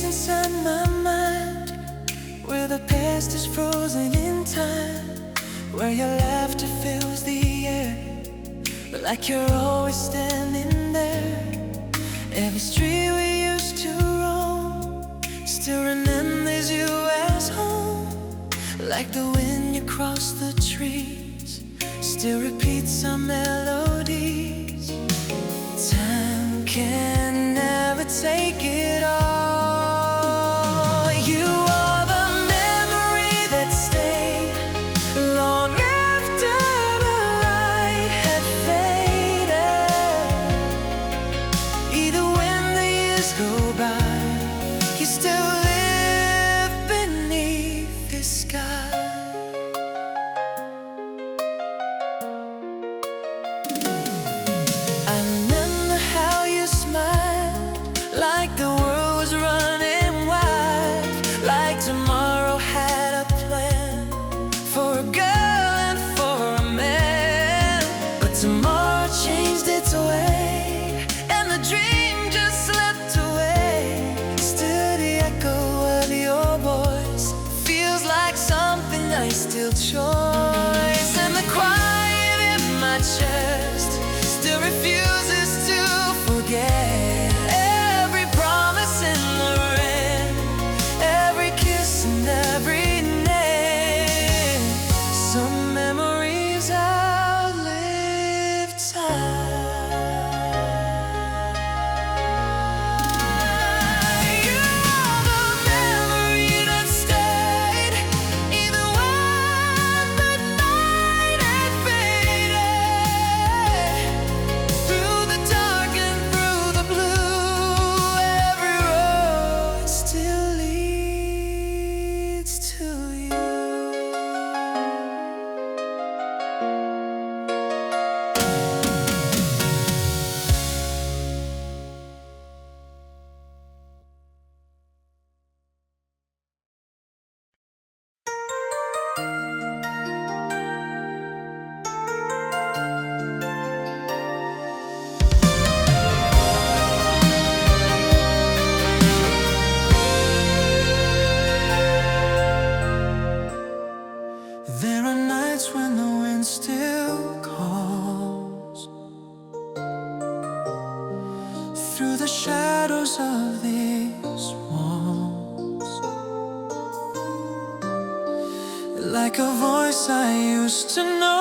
place inside my mind where the past is frozen in time, where your laughter fills the air, but like you're always standing there. Every street we used to roam still remembers you as home, like the wind across the trees still repeats our melodies. Time can never take it all. You are the memory that stayed long after the light had faded. Either when the years go by, you still live beneath the sky. I remember how you smiled, like the world was running wild, like tomorrow had a plan for a girl and for a man. But tomorrow changed its way, and the dream just slipped away. Still the echo of your voice feels like something I still choice, and the quiet in my chest still refuses to forget every promise in the rain, every kiss and every name. Some memories outlive time. You are the memory that stayed, even when the night had faded. Through the dark and through the blue, every road still leads to you. There are nights when the wind still calls through the shadows of these walls, like a voice I used to know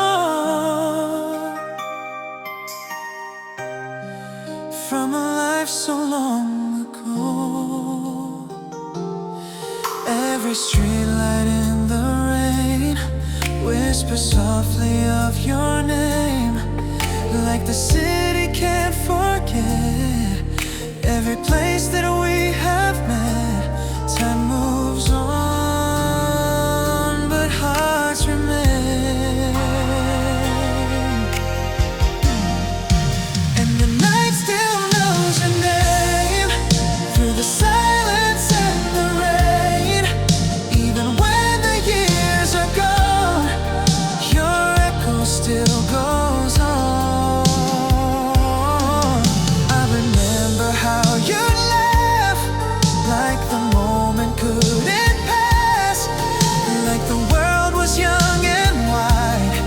from a life so long ago. Every streetlight in the rain whispers softly of your name, like the city can't forget every place that we have met. Time moves on, but hearts remain, and the night still knows your name through the silence and the rain. Even when the years are gone, your echo still goes on. I remember how you laughed, like the moment couldn't pass, like the world was young and wide,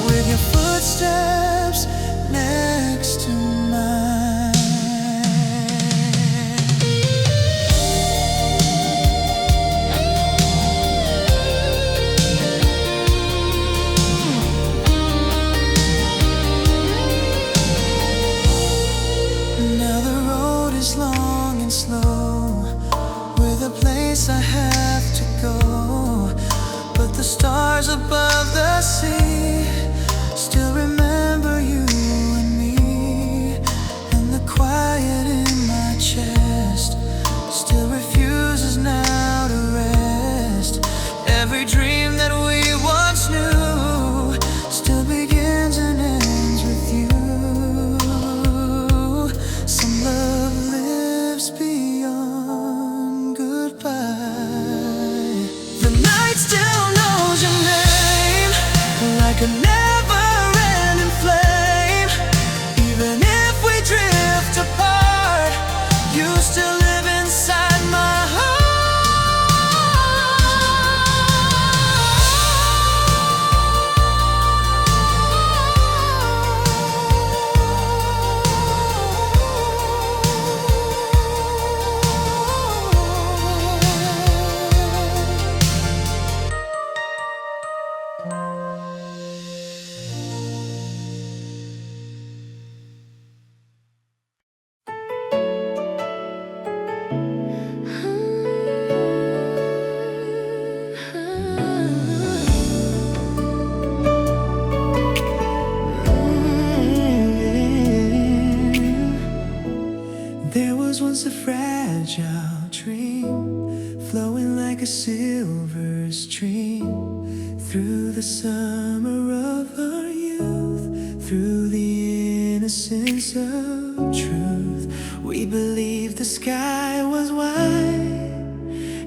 with your footsteps next to mine. Now the road is long and slow, with a place I have to go, but the stars above the sea still remember you and me, and the quiet in my chest still refuses now to rest. Every dream that we once knew still begins and ends with you. Some love lives beyond goodbye. The night still knows your name, like a never-ending flame. Even if we drift apart, you still live inside my like a silver stream through the summer of our youth, through the innocence of truth. We believed the sky was wide,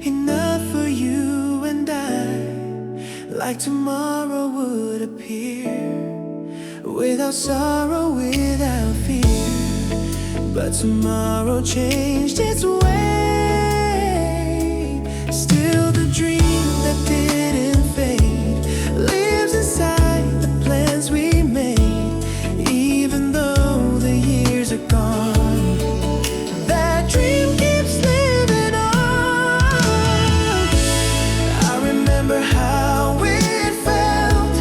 enough for you and I, like tomorrow would appear, without sorrow, without fear. But tomorrow changed its way. Still the dream that didn't fade lives inside the plans we made. Even though the years are gone, that dream keeps living on. I remember how it felt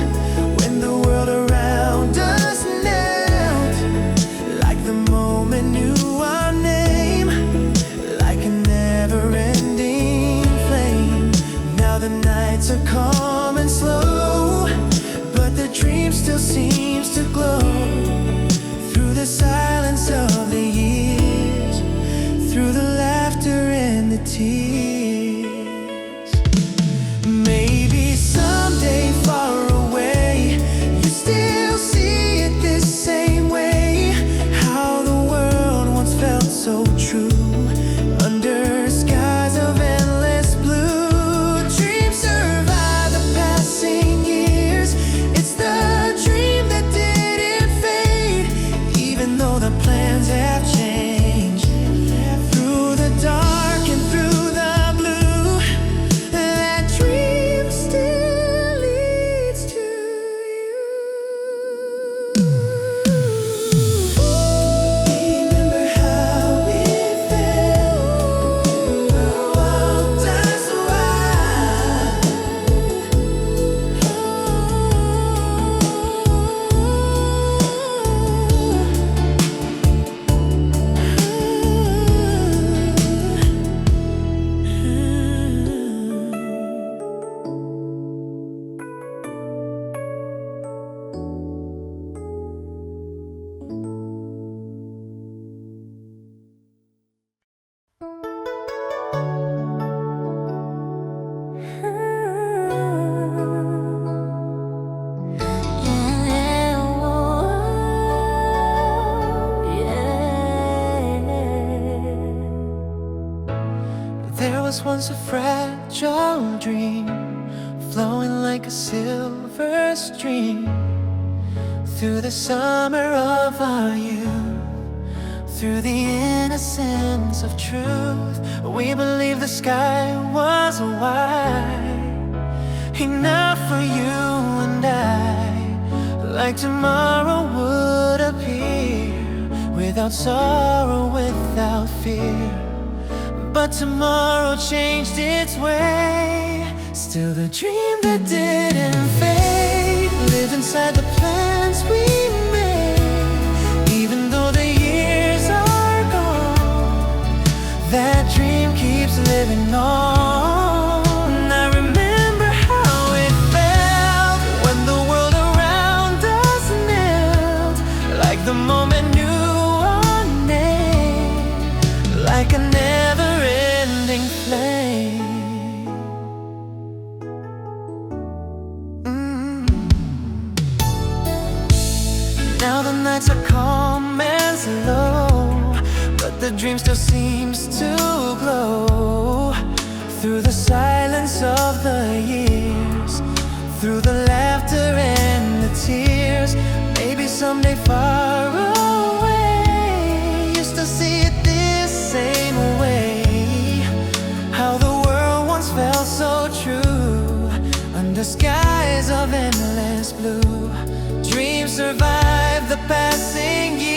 when the world around us knelt, like the moment knew our name, like a never-ending flame. Now the nights are calm and slow, but the dream still seems to glow through the silence of the years, through the laughter and the tears. Maybe someday far away, you still see it this same way. How the world once felt so true, under skies of endless blue. Dreams survive the passing years. It's the dream that didn't fade, even though the plans have changed. Through the dark and through the blue, that dream still leads to you. Remember how it felt, walked us wide. There was once a fragile dream, flowing like a silver stream through the summer of our youth, through the innocence of truth. We believed the sky was wide, enough for you and I, like tomorrow would appear, without sorrow, without fear. But tomorrow changed its way. Still the dream that didn't fade lived inside the plans we made. Even though the years are gone, that dream keeps living on. I remember how it felt when the world around us knelt, like the moment knew our name, like a never-ending flame. Now the nights are calm and slow, but the dream still seems to glow through the silence of the years, through the laughter and the tears. Maybe someday far away, you still see it this same way. How the world once felt so true, under skies of endless blue. Dreams survive the passing years.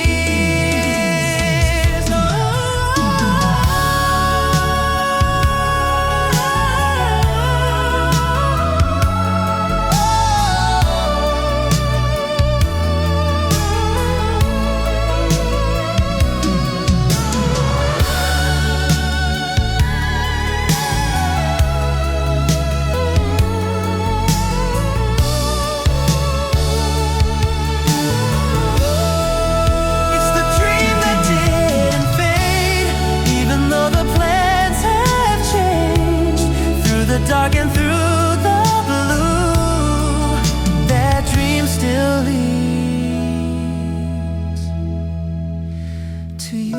dark and through the blue, that dream still leads to you.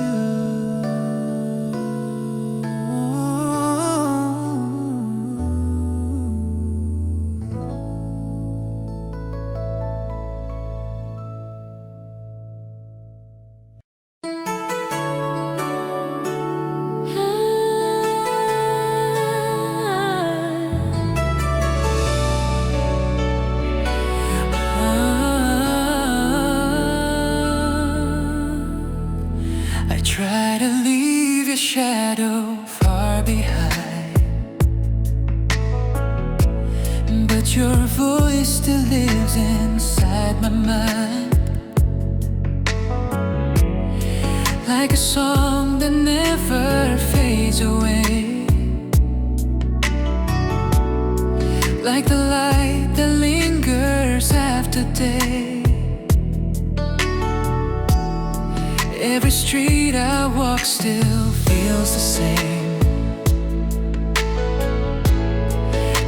Try to leave your shadow far behind, but your voice still lives inside my mind, like a song that never fades away, like the light that lingers after day. Every street I walk still feels the same.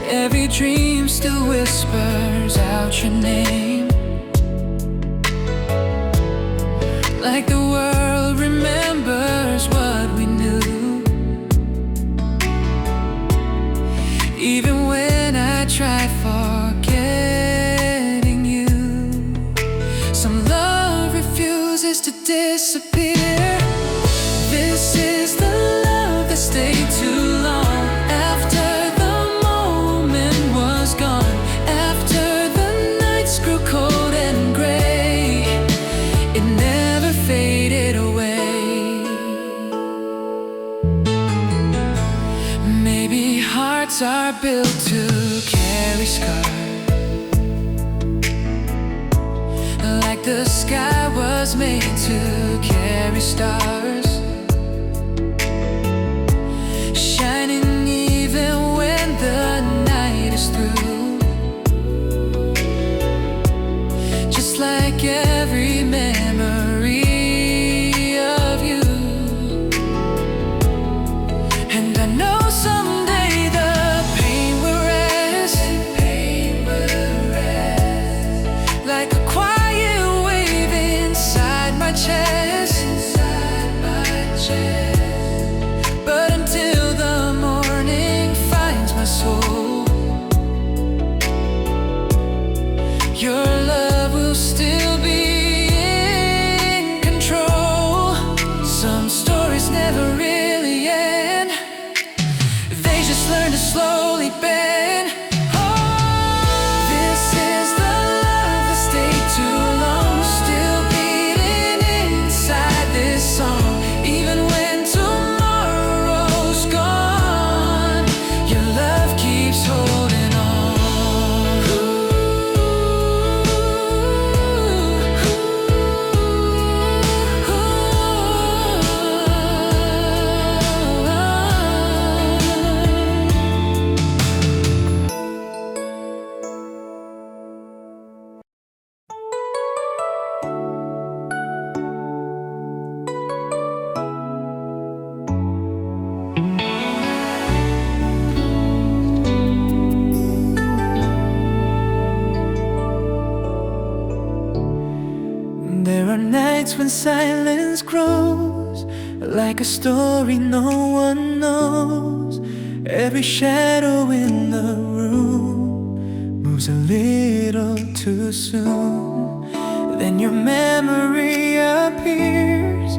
Every dream still whispers out your name, like the world remembers what we knew. Even when I try forgetting you, some love refuses to disappear. This is the love that stayed too long after the moment was gone, after the nights grew cold and gray. It never faded away. Maybe hearts are built to carry scars, like the sky was made to carry stars, shining even when the night is through. Just like every memory of you. And I know someday the pain will rest, like a quiet wave inside my chest. But until the morning finds my soul, your love will still be in control. Some stories never really end, they just learn to slowly bend. This is the love that stayed too long, still beating inside this song. Even when tomorrow's gone, your love keeps holding on. There are nights when silence grows, like a story no one knows. Every shadow in the room moves a little too soon. Then your memory appears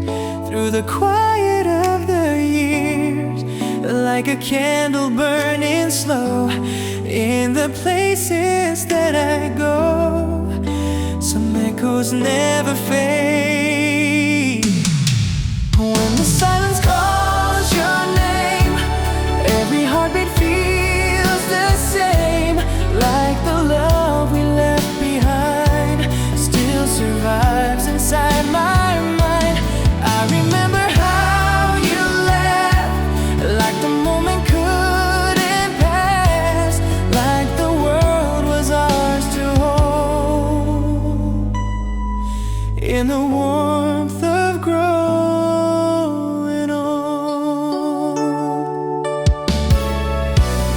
through the quiet of the years, like a candle burning slow in the places that I go. Some echoes never fade. When the silence calls your name, every heartbeat feels the same, like the love we left behind still survives inside my mind. I remember how you laughed, like the moment couldn't pass, like the world was ours to hold. In the warmth of growing old.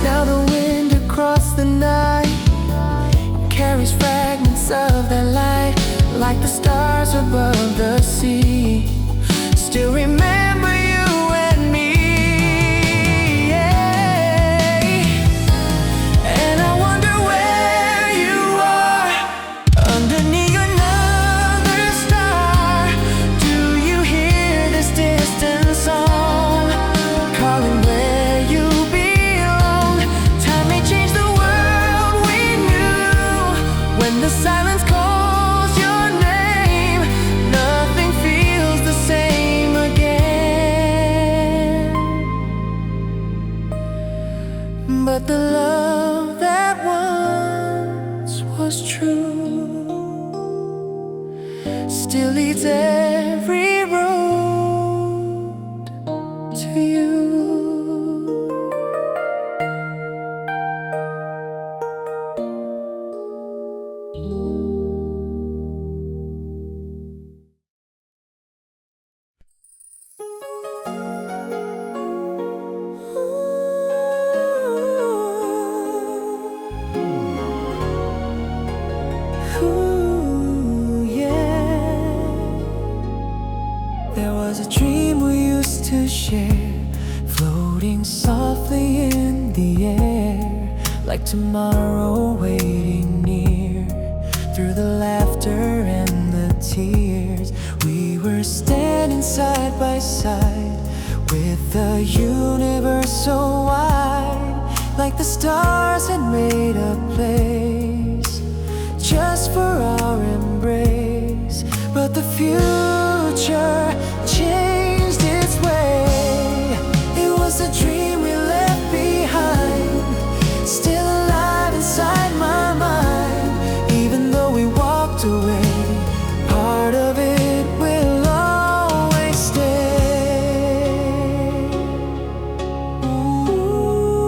Now the wind the night, carries fragments of that light, like the stars above the sea. Still remember you and me, yeah. And I wonder where you are, underneath another star. Do you hear this distant song calling where you belong? Time may change the world we knew. When the silence calls your name, nothing feels the same again. But the love that once was true still leads every road to you. Ooh, yeah. There was a dream we used to share, floating softly in the air, like tomorrow waiting near. Through the laughter and the tears, we were standing side by side, with the universe so wide, like the stars had made a place just for our embrace. But the future changed its way. It was a dream we left behind, still alive inside my mind. Even though we walked away, part of it will always stay. Ooh,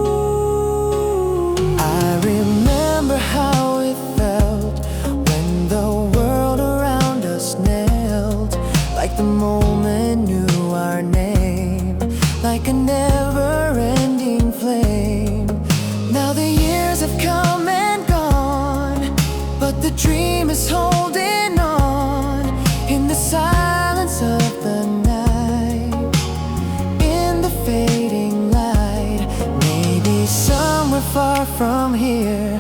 I remember how it felt when the world around us knelt, like the moment knew our name, like a never-ending flame. Now the years have come and gone, but the dream is holding on in the silence of the night, in the fading light. Maybe somewhere far from here,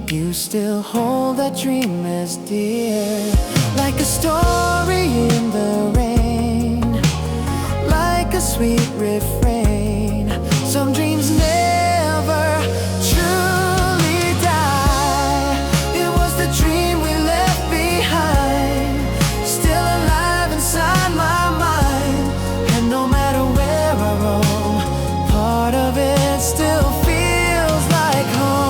you still hold that dream as dear, like a story in the rain, like a sweet refrain. Some dreams never truly die. It was the dream we left behind, still alive inside my mind. And no matter where I roam, part of it still feels like home.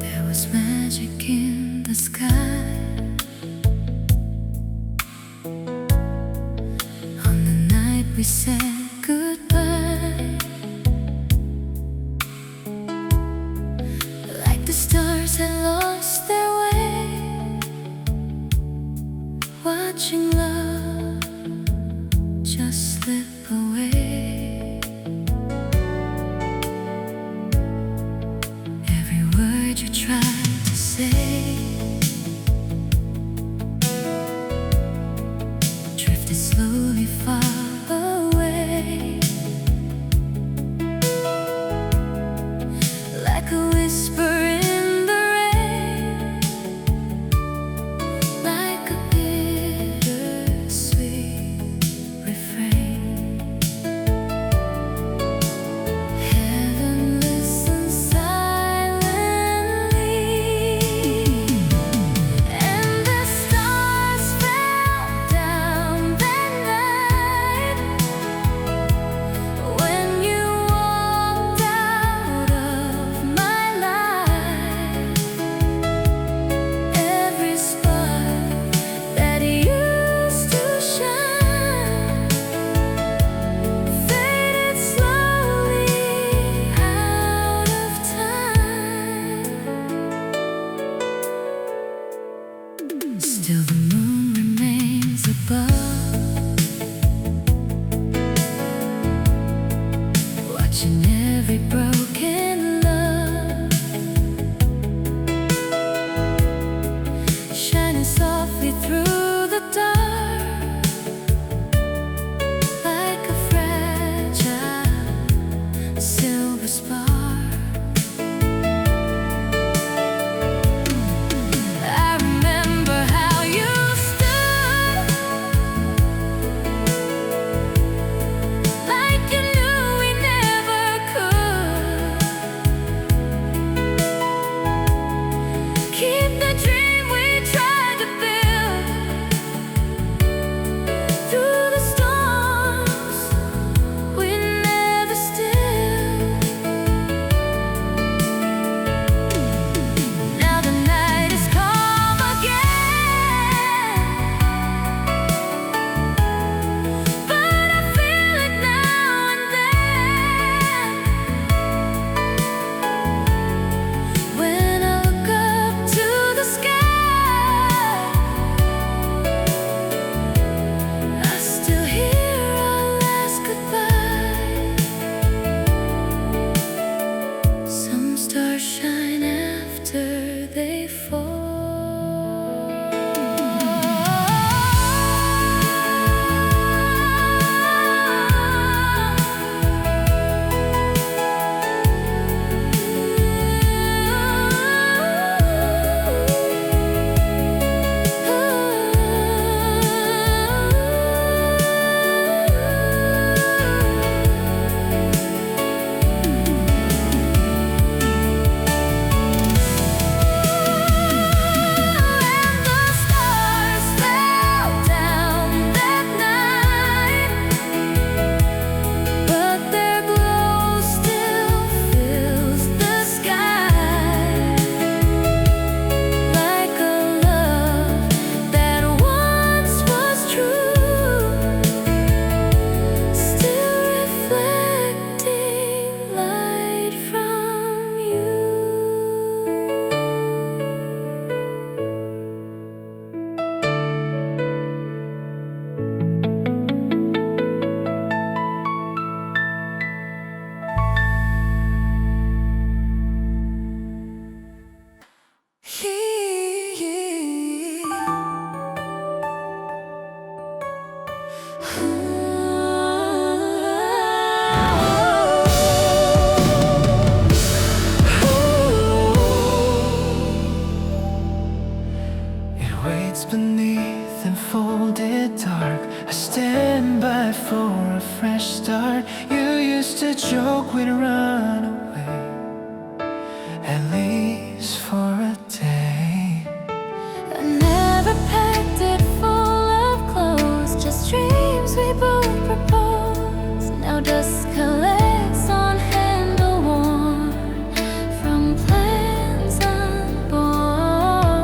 There was magic in the sky on the night we said goodbye, like the stars had lost their way, watching love just slip away. Every word you tried to say drifted slowly far away, like a whisper in the rain, like a bittersweet refrain. Heaven listens silently, and the stars fell down. Still the moon remains above, watching every broken love, shining softly through the dark, like a fragile silver spark. I remember how you stood, like you knew we never could keep the dream we tried to build. Through the storms we never stilled. Now the night is calm again, but I feel it now and then. When I look up to the sky, I still hear our last goodbye. Some stars shine after they fall. And the stars fell down that night, but their glow still fills the sky, like a love that once was true, still reflecting light from you. It waits beneath enfolded dark. I stand by for a fresh start. You used to joke we'd run away, at least for a day. I never packed it full of clothes, just dreams we both proposed. Now dust collects on handle worn from plans unborn.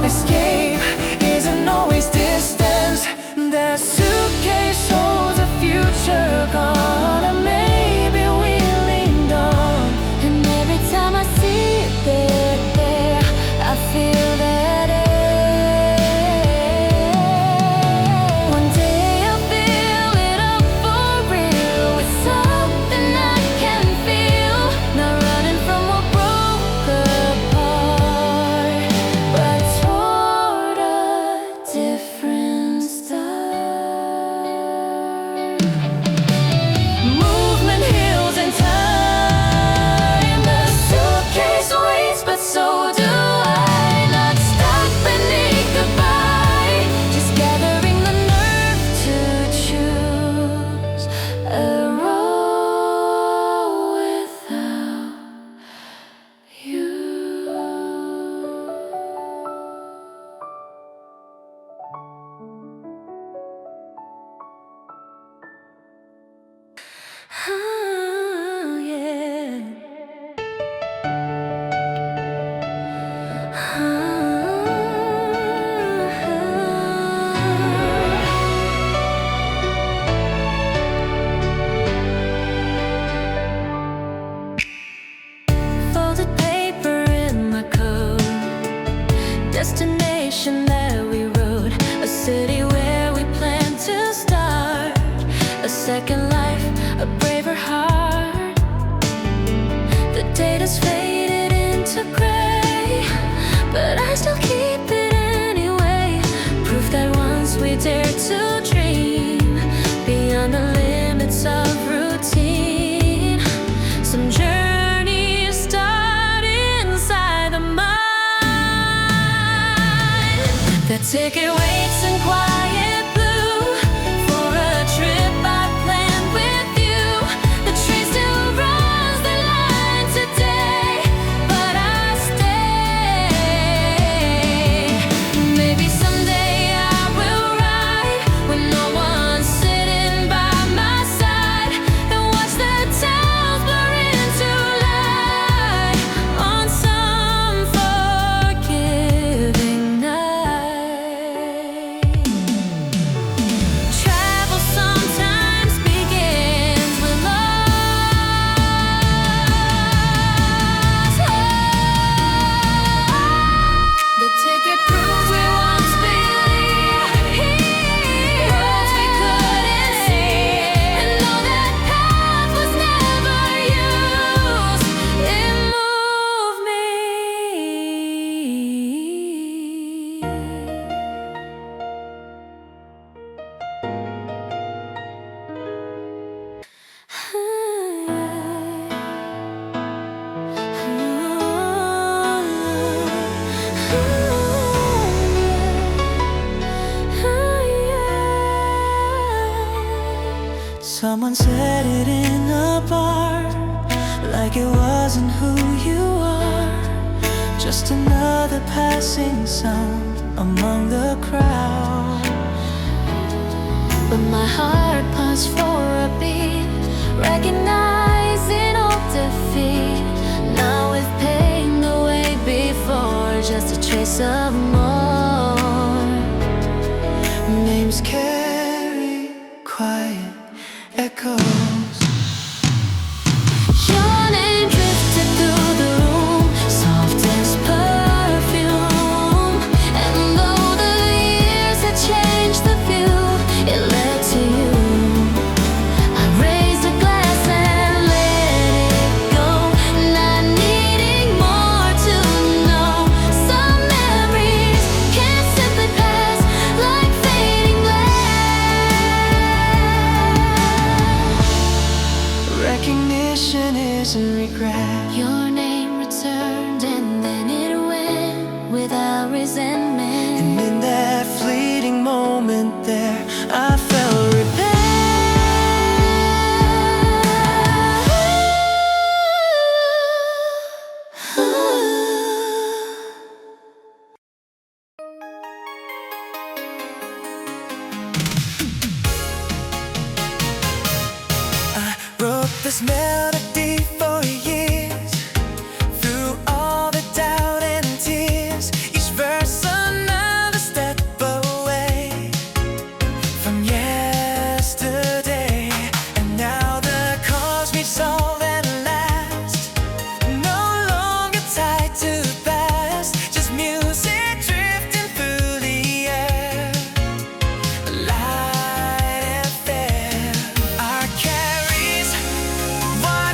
Escape isn't always distance. That suitcase holds a future gone, or maybe we leaned on. And every time I see it there, yes, we dare to dream beyond the limits of routine. Some journeys start inside the mind. The ticket waits in quiet blue for a trip I planned with you. The train still runs the line today, but I stay. Maybe someday I will ride when no one's sitting by my side and watch the towns blur into light on some forgiving night. Travel sometimes begins with loss. The ticket proves we once believed worlds we couldn't see, and though that path was never used, it moved me. Someone said it in a bar, like it wasn't who you are, just another passing sound among the crowd. But my heart punched for a beat, recognizing all defeat. Now with pain the way before, just a trace of more. Names carry quiet echoes. Your name drifted through the room, soft as perfume. And though the years had changed the view, it led to you. I raised a glass and let it go, not needing more to know. Some memories can't simply pass like fading glass. Recognition isn't regret. Your name returned and then it went without resentment. And in that fleeting moment there, I felt repent. I wrote this melody for years, through all the doubt and tears. Each verse another step away from yesterday. And now the cause we solve and last, no longer tied to the past, just music drifting through the air, light and fair. Our carries one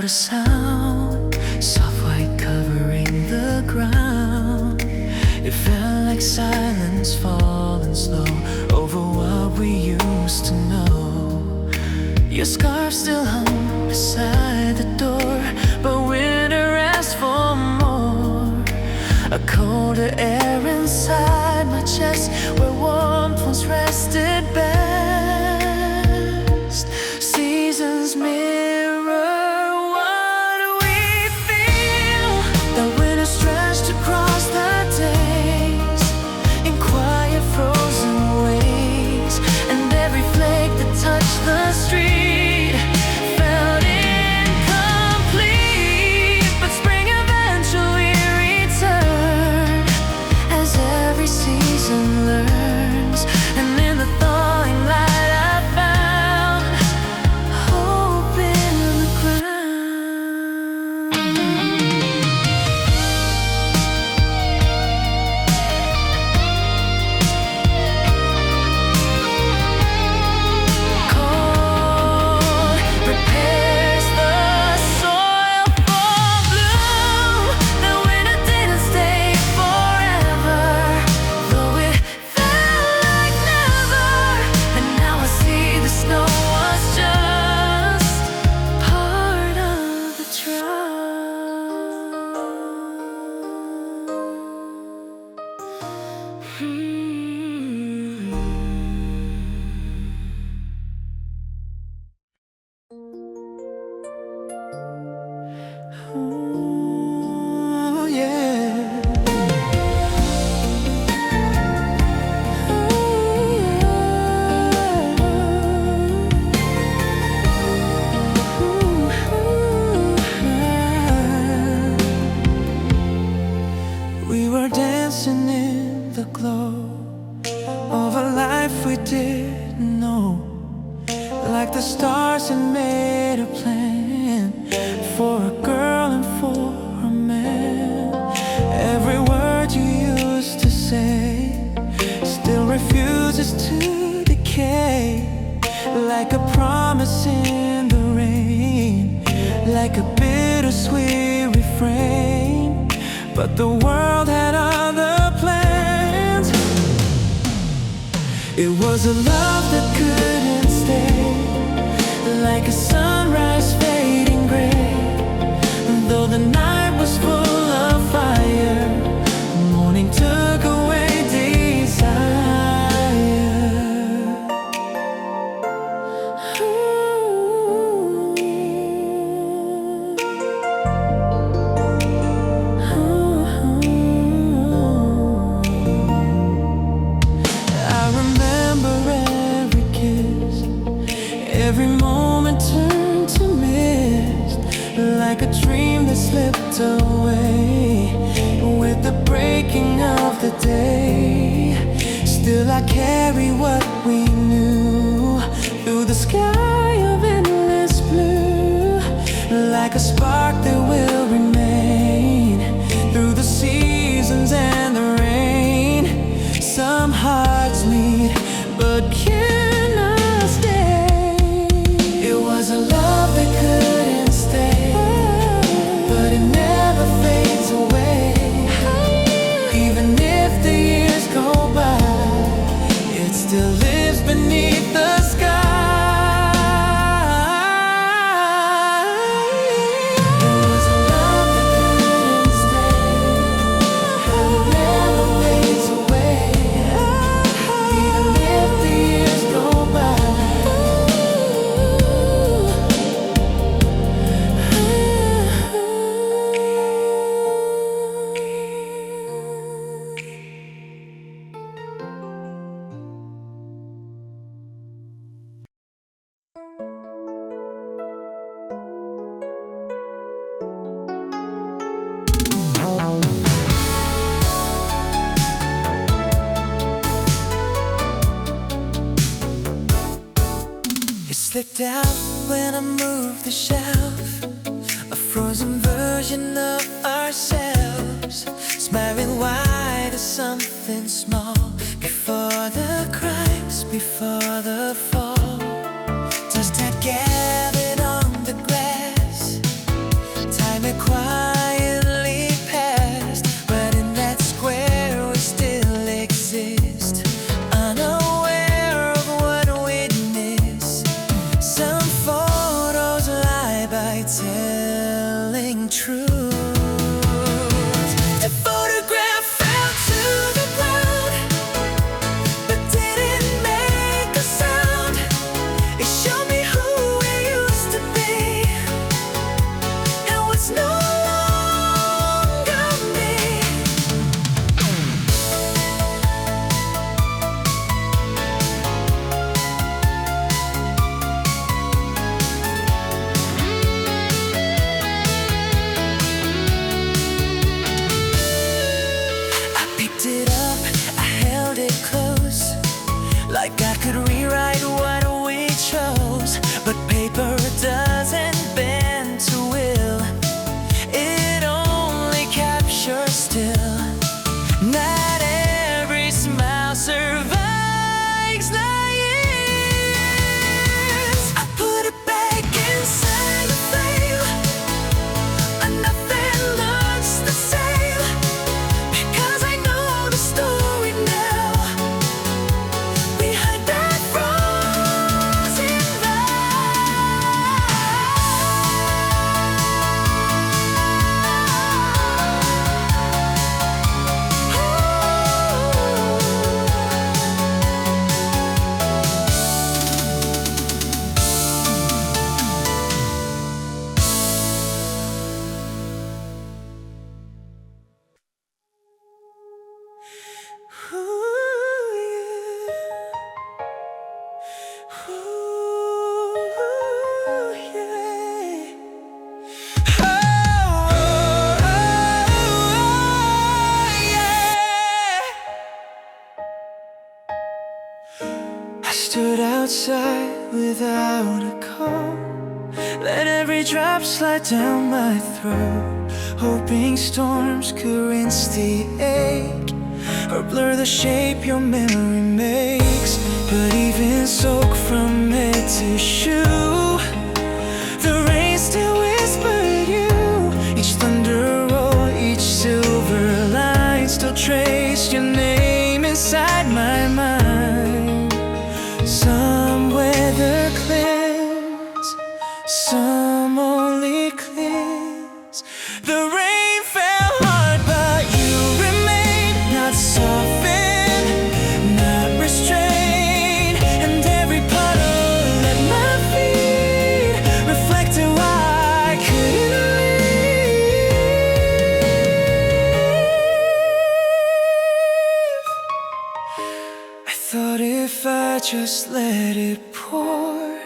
a sound, soft white covering the ground. It felt like silence falling slow over what we used to know. Your scarf still hung beside the door, but winter asked for more. A colder air inside my chest, where warmth once rested best. Seasons mirror what we feel. The winter stretched across the days in quiet frozen ways, and every flake that touched the street felt incomplete. But spring eventually returned, as every season learns. And in the thawing light I found hope in the ground. Cold prepares the soil for bloom. The winter didn't stay forever, though it felt like never. And now I see the snow was just part of the Ooh, yeah. We were dancing in the glow of a life we didn't know. Like the stars had made a plan for a girl and for a man. Every word you used to say still refuses to decay. Like a promise in the rain, like a bittersweet refrain. But the world had other plans. It was a love that couldn't stay, like a sunrise fading gray. Though the night was full of fire, morning took away desire. I remember every kiss, every moment turned to mist, like a dream that slipped away with the breaking of the day. Still I carry what we knew through the sky of endless blue, like a spark that will remain through the seasons and the rain. Some hearts meet but cannot stay. It was a love that couldn't stay, but it never fades away. Even if the years go by, it still lives beneath the sky. It was a love that couldn't stay, but it never fades away. Even if the years go by. It slipped out when I moved the shelf, a frozen version of ourselves, smiling wide as something small, before the cracks, before the fall. Dust had gathered on the grass, telling truth. The photograph fell to the ground, but didn't make a sound. It showed me who I used to be and what's no longer me. I picked it up, I held it close, like I could rewrite what we chose. But paper doesn't bend to will, it only captures still. Not every smile survives the years. I put it back inside the frame, and nothing looks the same, because I know the story now behind that frozen I stood outside without a coat, let every drop slide down my throat, hoping storms could rinse the ache or blur the shape your memory makes. But even soaked from head to shoe, the rain still whispered you. Each thunder roll, each silver line still traced your name inside my mind. Some weather clears, some only clears. The rain fell hard, but you remained, not softened, not restrained. And every puddle at my feet reflected why I couldn't leave. I thought if I just let it pour,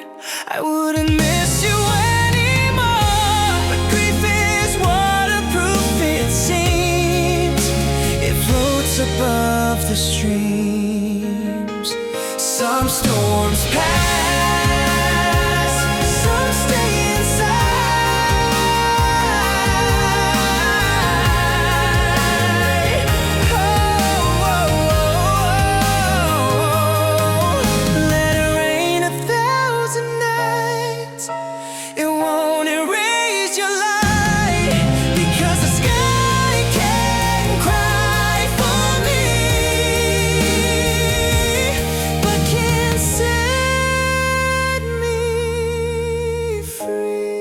I wouldn't miss you anymore. But grief is waterproof, it seems. It floats above the streams. Some storms pass, some stay inside. Let it rain 1,000 nights, it won't erase your light, because the sky can cry for me, but can't set me free.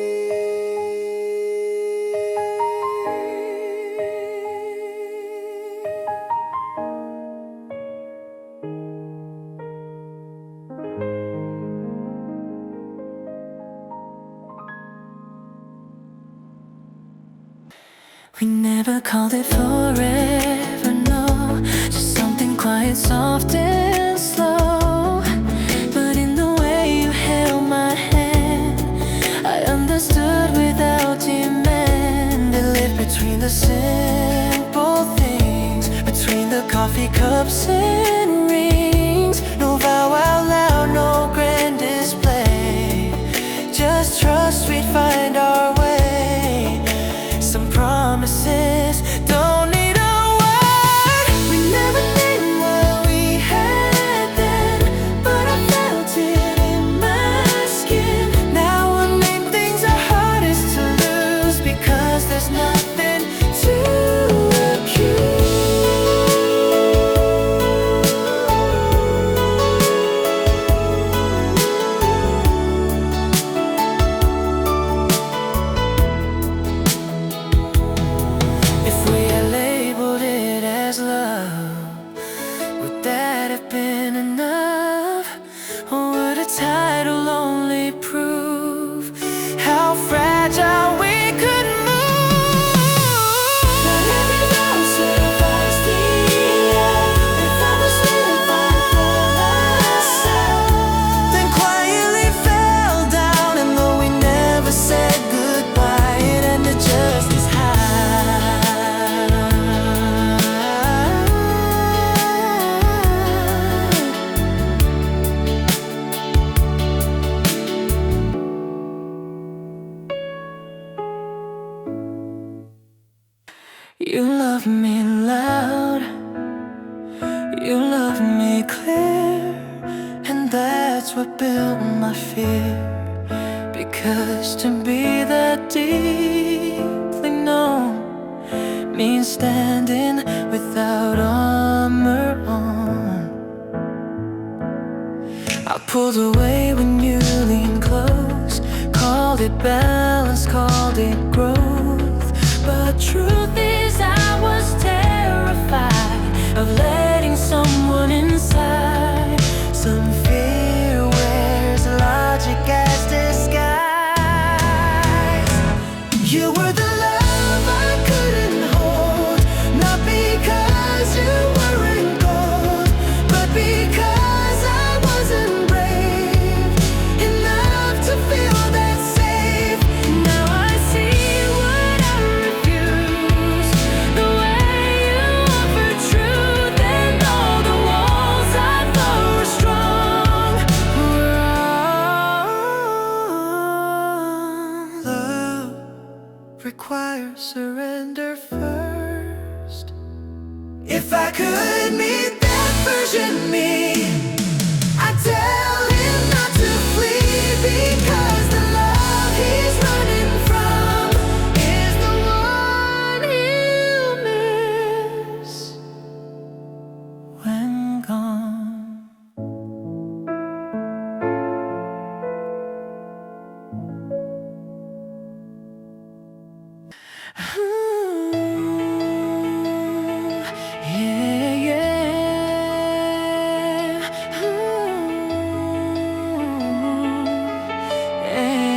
We never called it forever, no. Just something quiet, soft and slow. But in the way you held my hand, I understood without demand. It lived between the simple things, between the coffee cups and rings. No vow out loud, no grand display. Just trust we'd find our way. Some promises don't need a word. We never named what we had then, but I felt it in my skin. Now we'll name things our hardest to lose, because there's nothing to accuse. You love me loud, you love me clear, and that's what built my fear. Because to be that deeply known means standing without armor on. I pulled away when you leaned close, called it balance, called it growth. But truth is I was terrified of letting someone inside. Some fear wears logic as disguise. You were the love I couldn't hold, not because you weren't gold, but because I wasn't brave enough to feel that safe. Now I see what I refused, the way you offered truth, and all the walls I thought were strong were wrong. Love requires surrender first. If I could meet that version me, I'd tell him not to flee, because the love he's running from is the one he'll miss when gone. Yeah, yeah. Yeah.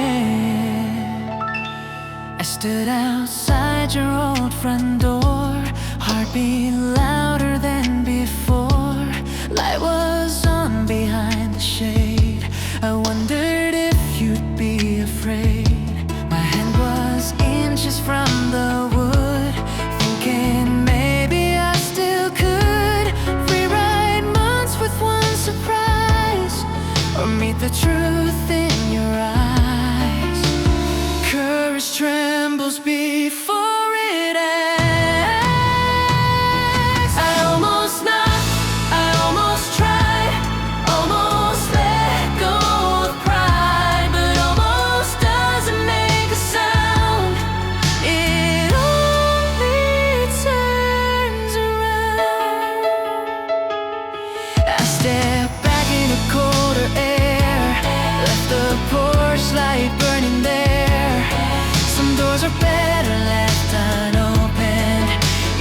I stood outside your old front door, heartbeat louder than before. Light was on behind the shade. I wondered if you'd be afraid. My hand was inches from the wood, thinking maybe I still could rewrite months with one surprise, or meet the truth in your eyes. Courage trembles before it acts. I almost knocked, I almost tried, almost let go of pride, but almost doesn't make a sound. It only turns around. I stepped back in a colder air, left the porch light burning there. Some doors are better left unopened,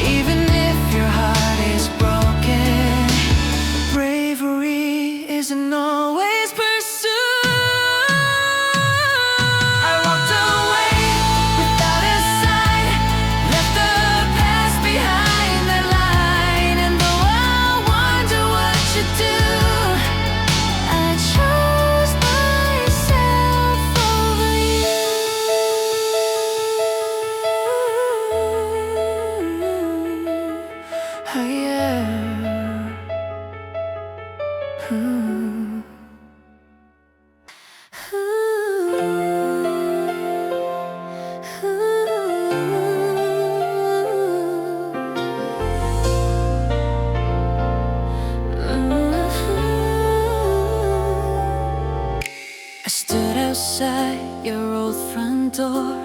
even if your heart is broken. Bravery isn't always pursued. I walked away without a sign, left the past behind that line. And though I wonder what you do, I chose myself over you. Oh yeah. Ooh. I stood outside your old front door,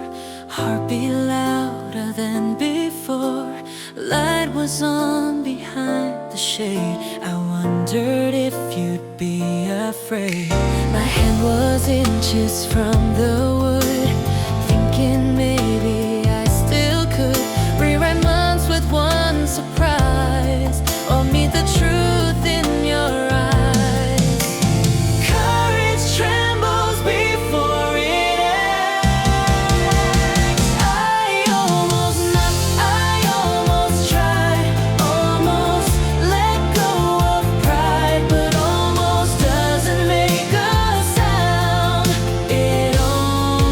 heartbeat louder than before. Light was on behind the shade. I wondered if you'd be afraid. My hand was inches from the wood, thinking maybe I still could rewrite months with one surprise, or meet the truth in your eyes. Courage trembles before it acts. I almost knocked, I almost tried, almost let go of pride, but almost doesn't make a sound. It only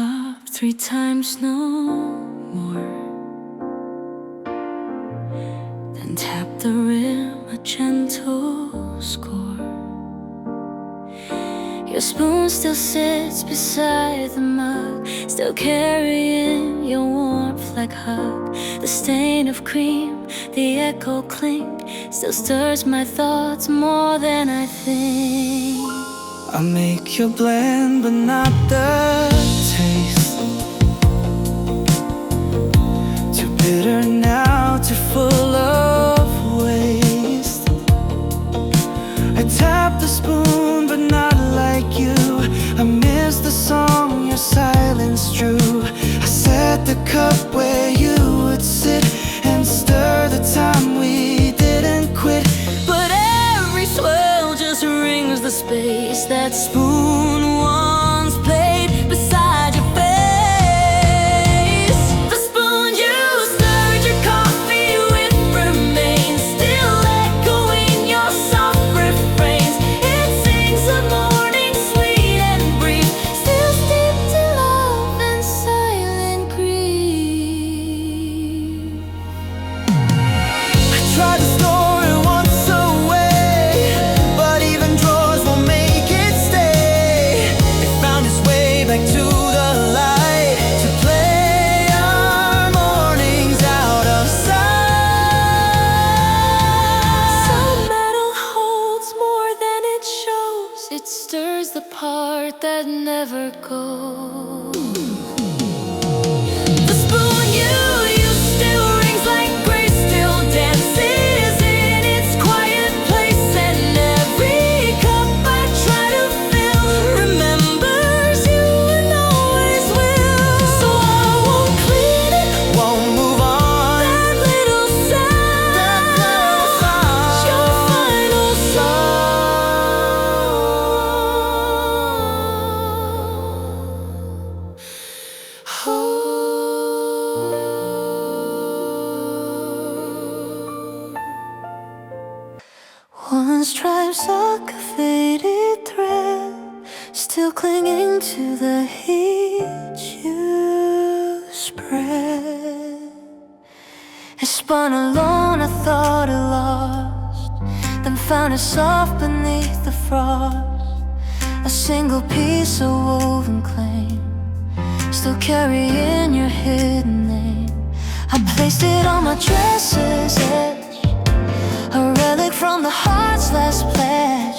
top 3 times no more then tap the rim a gentle score. Your spoon still sits beside the mug, still carrying your warmth like hug. The stain of cream, the echo clink, still stirs my thoughts more than I think. I make your blend but not the taste. Too bitter now, too full of waste. I tap the spoon but not like you. I miss the song your silence drew. I set the cup where you would sit and stir the time we didn't quit. But every swell just rings the space that spoon once played beside your face. The spoon you stirred your coffee with remains still echoing your soft refrains. It sings a morning sweet and brief, still steeped in love and silent grief. I tried to store it once away, but even drawers won't make it stay. It found its way back to the light to play our mornings out of sight. Some metal holds more than it shows. It stirs the part that never goes. The spoon you use still rings like grace, still dances in its quiet place. And every cup I try to fill remembers you and always will. So I won't clean it, Won't move on. that little sound. It's your final One stripe's like a faded thread, still clinging to the heat you spread. It spun alone, I thought it lost, then found it soft beneath the frost. A single piece of woven claim, still carrying your hidden name. I placed it on my dresser's edge, a relic from the heart's last pledge.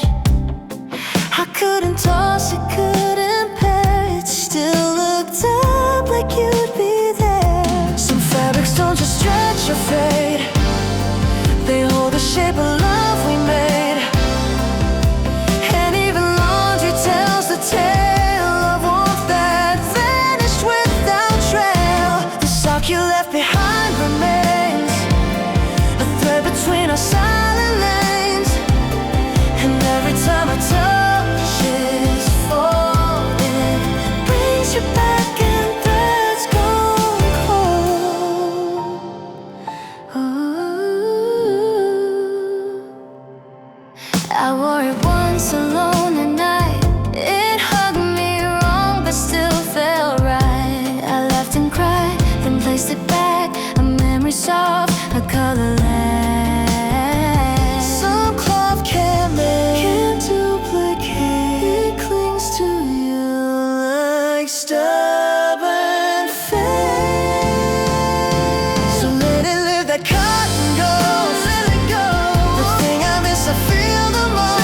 I couldn't toss it, couldn't pair it, still looked up like you'd be there. Some fabrics don't just stretch or fade, they hold the shape of love we made. And even laundry tells the tale of warmth that vanished without trail. The sock you left behind remains, a thread between our silent lanes. And every time I touch it's falling, brings you back and threads gone cold. Ooh. I wore it once alone at night. It hugged me wrong but still felt right. I laughed and cried, then placed it back, a memory soft, a color lack. Some cloth can't make, can't duplicate. It clings to you like stubborn fate. So let it live, that cotton goes. Let it go. The thing I miss, I feel the most.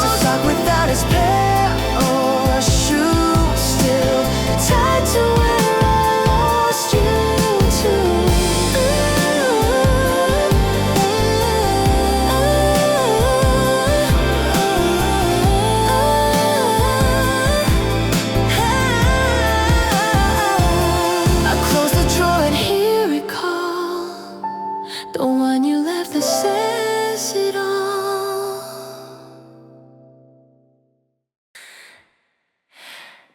A sock without its pair or a shoe, still tied to where I lost you too. I close the drawer and here it calls, the one you left that says it all.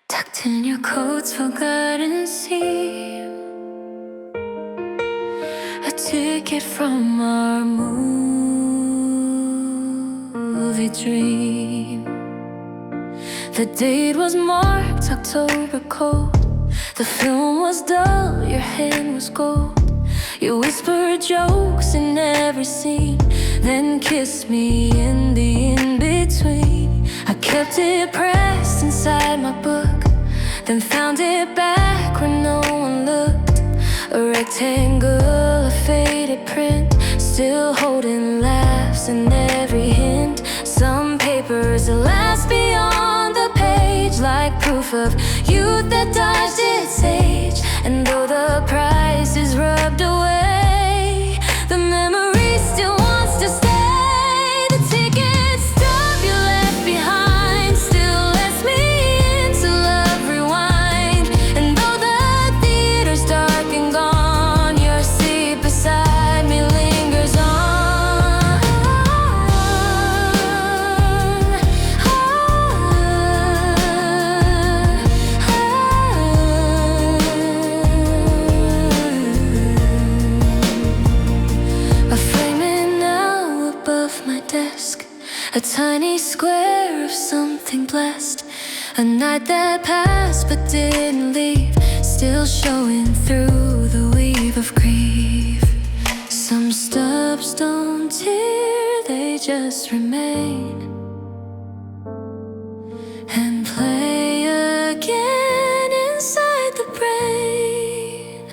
Tucked in your coat's forgotten seam, a ticket from our movie dream. The date was marked October cold. The film was dull, your hand was gold. You whispered jokes in every scene, then kissed me in the in-between. I kept it pressed inside my book, then found it back where no one looked. A rectangle, a faded print, still holding laughs in every hint. Some papers that last beyond the page, like proof of youth that dodged its age. And though the price is rubbed away, the memory still wants to stay. The ticket stub you left behind still lets me into love rewind. And though the theater's dark and gone, your seat beside me lingers on. I frame it now above my desk, a tiny square of something blessed. A night that passed but didn't leave, still showing through the weave of grief. Some stubs don't tear, they just remain and play again inside the brain.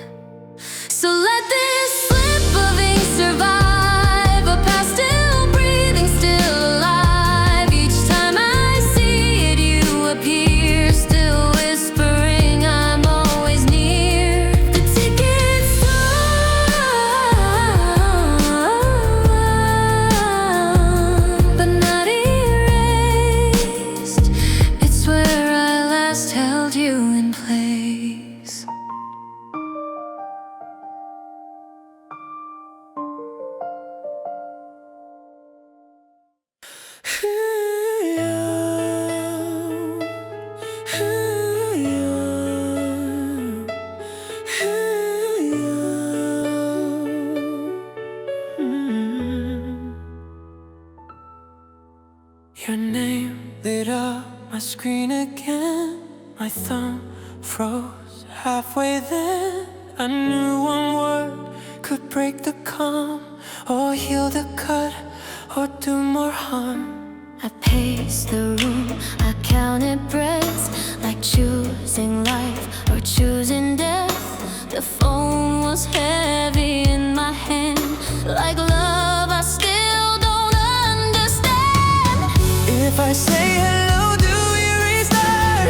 So let this slip of ink survive, a past still breathing, still alive. Each time I see it, you appear, still whispering, I'm always near. The ticket's gone, but not erased. It's where I last held you in place. Your name lit up my screen again. My thumb froze halfway then. I knew one word could break the calm, or heal the cut, or do more harm. I paced the room, I counted breaths, like choosing life or choosing death. The phone was heavy in my hand, like love I still don't understand. If I say hello, do we restart,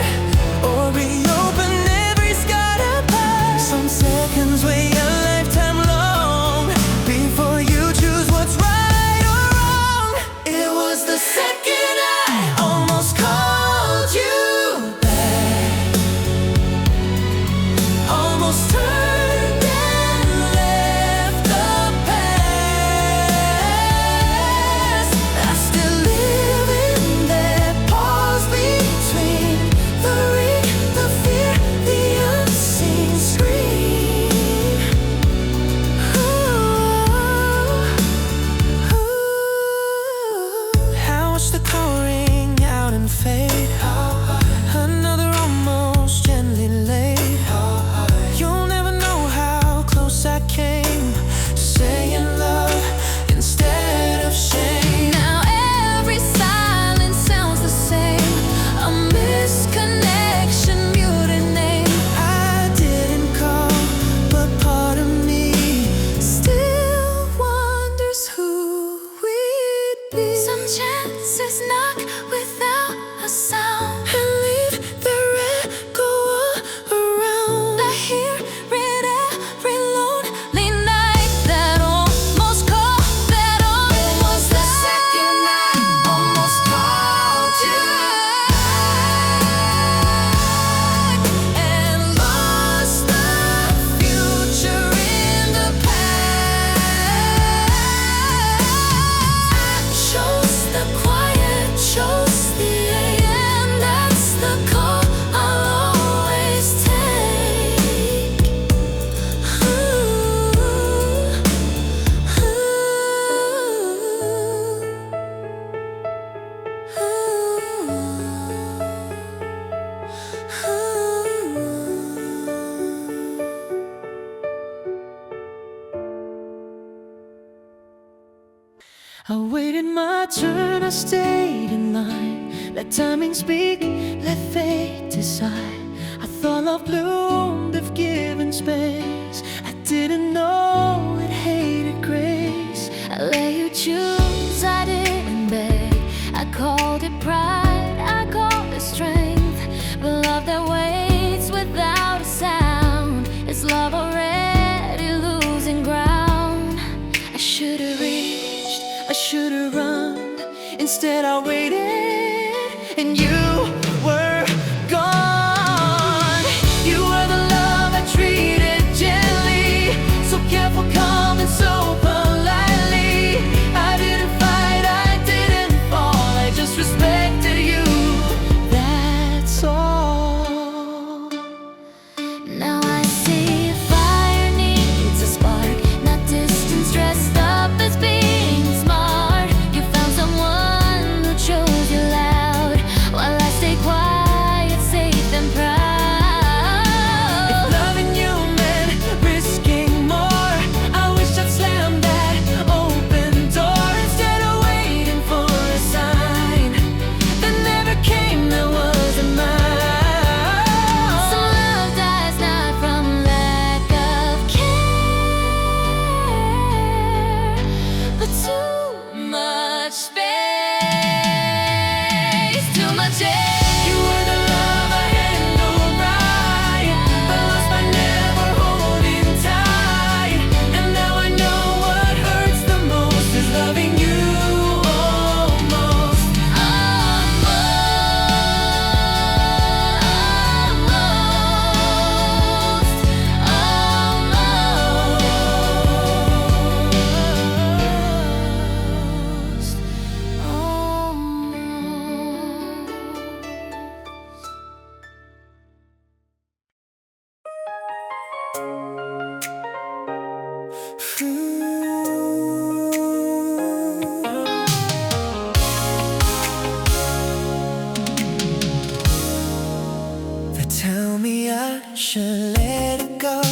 or reopen every scarred part? Some seconds weigh a lifetime long before you choose what's right or wrong. It was the second I almost called you back, almost turned and left the past. I still live in that part I waited my turn, I stayed in line. Let timing speak, let fate decide. I thought love bloomed if given space. I didn't know it hated grace. I let you choose, I didn't beg. I called it pride, I called it strength. But love that waits without a sound is love already losing ground. I should've reached, I should've run. Instead I waited, and you were gone. You were the love I treated gently, so careful, calm, and so politely. I didn't fight, I didn't fall, I just respected you, that's all. Now I see fire needs a spark, not distance dressed up as being smart. You found someone who chose you loud, while I stay quiet, safe and proud. If loving you meant risking more, I wish I'd slammed that open door instead of waiting for a sign that never came, that wasn't mine. Some love dies not from lack of care, but too much space, too much air. You were the love I handled right, but lost by never holding tight. And now I know what hurts the most is loving you almost. They tell me I should let it go.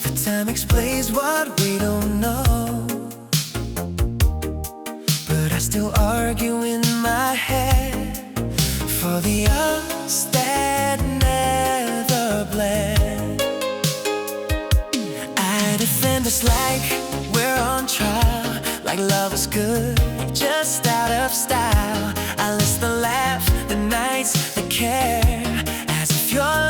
The time explains what we don't know, but I still argue in my head for the us that never bled. I defend us like we're on trial, like love is good, just out of style. I list the laugh, the nights, the care, as if your